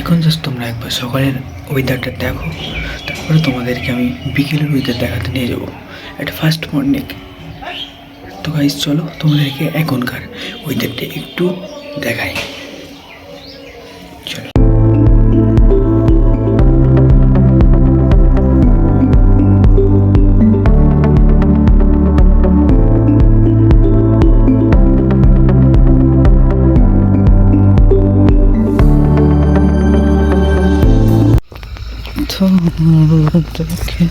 এখন জাস্ট তোমরা একবার সকালের ওয়েদারটা দেখো, তারপরে তোমাদেরকে আমি বিকেলের ওয়েদার দেখাতে নিয়ে যাবো। এটা ফার্স্ট মর্নিং। তো গাইস চলো তোমাদেরকে এখনকার ওয়েদারটা একটু দেখাই। চলো। দেখে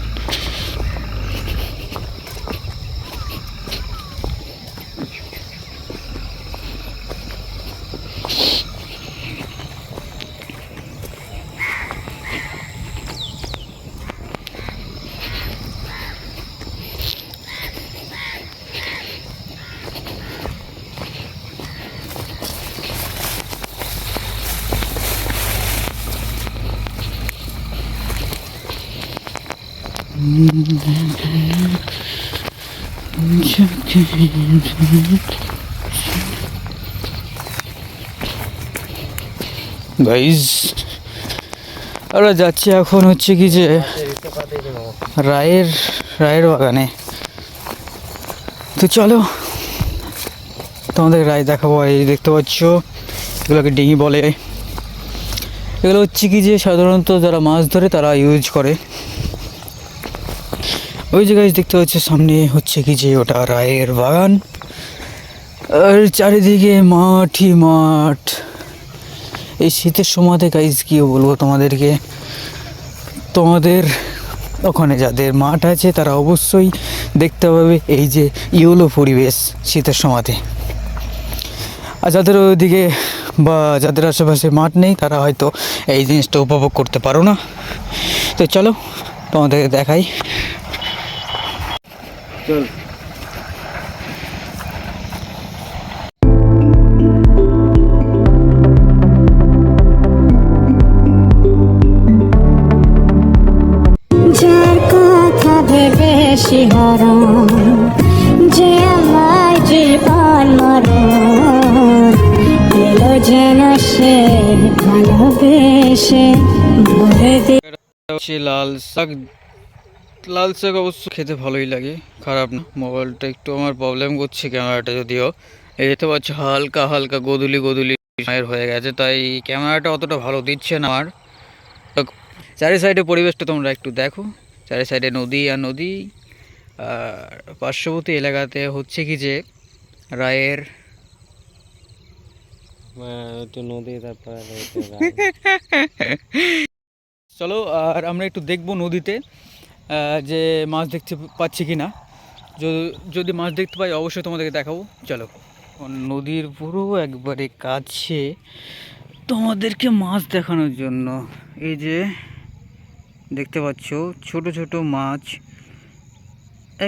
গাইজ আমরা যাচ্ছি এখন হচ্ছে কি যে রায়ের বাগানে। তো চলো তোমাদের রায় দেখাবো। এই দেখতে পাচ্ছ এগুলোকে ডিঙি বলে। এগুলো হচ্ছে কি যে সাধারণত যারা মাছ ধরে তারা ইউজ করে। ওই যে গাইজ দেখতে পাচ্ছ সামনে হচ্ছে কি যে ওটা রায়ের বাগান, আর চারিদিকে মাঠই মাঠ। এই শীতের সময়তে গাইজ কী বলবো তোমাদেরকে, তোমাদের ওখানে যাদের মাঠ আছে তারা অবশ্যই দেখতে পাবে এই যে ইয়েলো পরিবেশ শীতের সময়তে। আর যাদের ওইদিকে বা যাদের আশেপাশে মাঠ নেই তারা হয়তো এই জিনিসটা উপভোগ করতে পারো না। তো চলো তোমাদেরকে দেখাই। চল যার কথা ভেবে শিহরণ যে আমার জীবন মরণ এলো যেন সে ভালোবেসে ভরে দিয়ে। লাল শাক অবশ্য খেতে ভালোই লাগে, খারাপ না। মোবাইলটা একটু আমার প্রবলেম করছে, ক্যামেরাটা যদিও এই দেখতে পাচ্ছ হালকা হালকা গোধূলি হয়ে গেছে, তাই ক্যামেরাটা অতটা ভালো দিচ্ছে না আমার। চারি সাইডে পরিবেশটা তোমরা একটু দেখো, চারি সাইডে নদী আর নদী। আর পার্শ্ববর্তী এলাকাতে হচ্ছে কি যে রায়ের নদী। চলো আর আমরা একটু দেখবো নদীতে যে মাছ দেখতে পাচ্ছি কি না। যদি মাছ দেখতে পাই অবশ্যই তোমাদেরকে দেখাবো। চলো নদীর পুরো একবারে কাছে তোমাদেরকে মাছ দেখানোর জন্য এই যে দেখতে পাচ্ছ ছোট ছোট মাছ,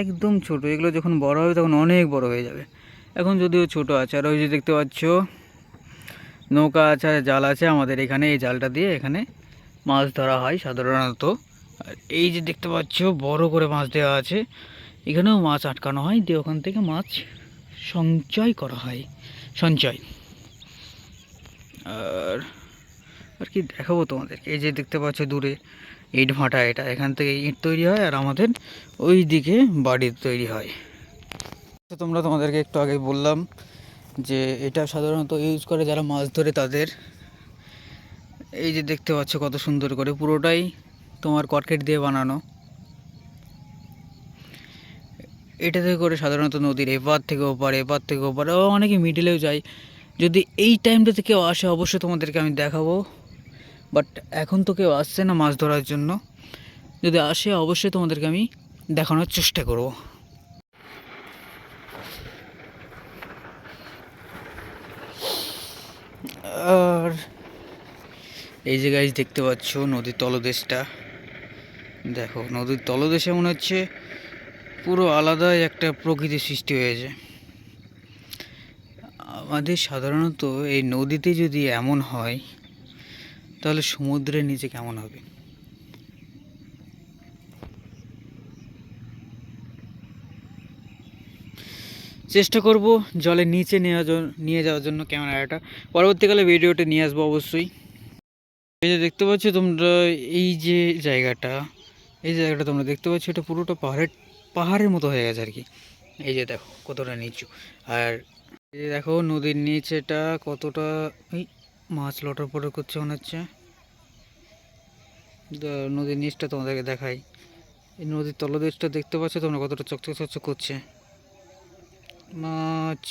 একদম ছোট। এগুলো যখন বড় হবে তখন অনেক বড় হয়ে যাবে, এখন যদিও ছোট আছে। আর ওই যে দেখতে পাচ্ছ নৌকা আছে, জাল আছে আমাদের এখানে, এই জালটা দিয়ে এখানে মাছ ধরা হয় সাধারণত। আর এই যে দেখতে পাচ্ছ বড় করে মাছ দেওয়া আছে, এখানেও মাছ আটকানো হয় দিয়ে ওখান থেকে মাছ সঞ্চয় করা হয়, সঞ্চয়। আর আর কি দেখাবো তোমাদেরকে, এই যে দেখতে পাচ্ছ দূরে ইট ভাটা, এটা এখান থেকে ইট তৈরি হয় আর আমাদের ওই দিকে বাড়ি তৈরি হয়। তো তোমাদেরকে একটু আগে বললাম যে এটা সাধারণত ইউজ করে যারা মাছ ধরে তাদের। এই যে দেখতে পাচ্ছ কত সুন্দর করে পুরোটাই তোমার কর্কেট দিয়ে বানানো। এটাতে করে সাধারণত নদীর এপার থেকে ওপারে, এপার থেকে ওপারে, অনেকে মিডিলেও যায়। যদি এই টাইমটাতে কেউ আসে অবশ্যই তোমাদেরকে আমি দেখাবো, বাট এখন তো কেউ আসছে না মাছ ধরার জন্য। যদি আসে অবশ্যই তোমাদেরকে আমি দেখানোর চেষ্টা করব। আর এই যে গাইস দেখতে পাচ্ছ নদীর তলদেশটা দেখো, নদীর তলদেশে মনে হচ্ছে পুরো আলাদাই একটা প্রকৃতির সৃষ্টি হয়েছে। আমাদের সাধারণত এই নদীতে যদি এমন হয় তাহলে সমুদ্রের নিচে কেমন হবে। চেষ্টা করব জলের নিচে নিয়ে যাওয়ার জন্য ক্যামেরাটা। পরবর্তীকালে ভিডিওটা নিয়ে আসবো অবশ্যই। এই যে দেখতে পাচ্ছ তোমরা, এই যে জায়গাটা, এই জায়গাটা তোমরা দেখতে পাচ্ছ, এটা পুরোটা পাহাড়ের মতো হয়ে গেছে আর কি। এই যে দেখো কতটা নিচু, আর এই যে দেখো নদীর নিচেটা কতটা, এই মাছ লটর পটর করছে মনে হচ্ছে। নদীর নিচটা তোমাদেরকে দেখাই, এই নদীর তলদেশটা দেখতে পাচ্ছ তোমরা কতটা চকচক চকচক করছে। মাছ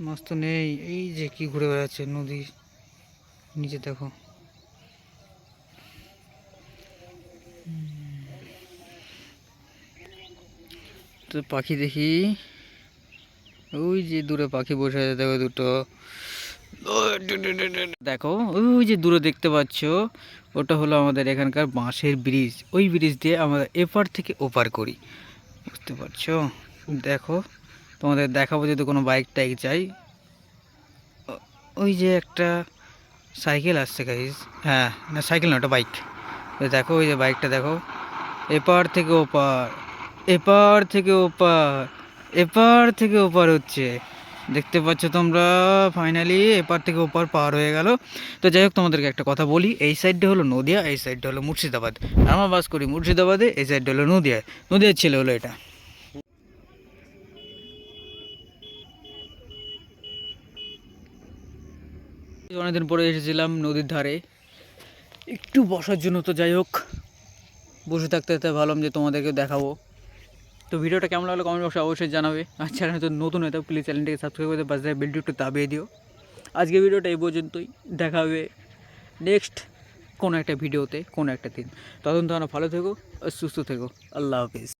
মাছ তো নেই, এই যে কি ঘুরে বেড়াচ্ছে নদীর নিচে দেখো। তো পাখি দেখি, ওই যে দূরে পাখি বসে আছে দেখো দুটো, দেখো ওই যে দূরে দেখতে পাচ্ছ, ওটা হলো আমাদের এখানকার বাঁশের ব্রিজ। ওই ব্রিজ দিয়ে আমরা এপার থেকে ওপার করি, বুঝতে পারছো। দেখো তোমাদের দেখাবো যদি কোনো বাইক টাইক চাই। ওই যে একটা সাইকেল আসছে গাইস, হ্যাঁ না সাইকেল না, ওটা বাইক। দেখো ওই যে বাইকটা দেখো, এপার থেকে ওপার, এপার থেকে ওপার, এপার থেকে ওপার হচ্ছে, দেখতে পাচ্ছ তোমরা। ফাইনালি এপার থেকে ওপার পার হয়ে গেল। তো যাই হোক তোমাদেরকে একটা কথা বলি, এই সাইডটা হলো নদিয়া, এই সাইডটা হলো মুর্শিদাবাদ। আমরা বাস করি মুর্শিদাবাদে, এই সাইডটা হলো নদিয়া, নদিয়ার ছেলে হলো এটা। অনেকদিন পরে এসেছিলাম নদীর ধারে একটু বসার জন্য। তো যাই হোক বসে থাকতে থাকতে ভাবলাম যে তোমাদেরকে দেখাবো। তো ভিডিওটা কেমন লাগলো কমেন্ট বক্সে অবশ্যই জানাবে। আর চ্যানেল তো নতুন হয়ে প্লিজ চ্যানেলটিকে সাবস্ক্রাইব করে পাশে বেলটি একটু দাবিয়ে দিও। আজকে ভিডিওটা এই পর্যন্তই, দেখা হবে নেক্সট কোনো একটা ভিডিওতে কোনো একটা দিন। তখন তোমরা ভালো থেকো আর সুস্থ থেকো। আল্লাহ হাফিজ।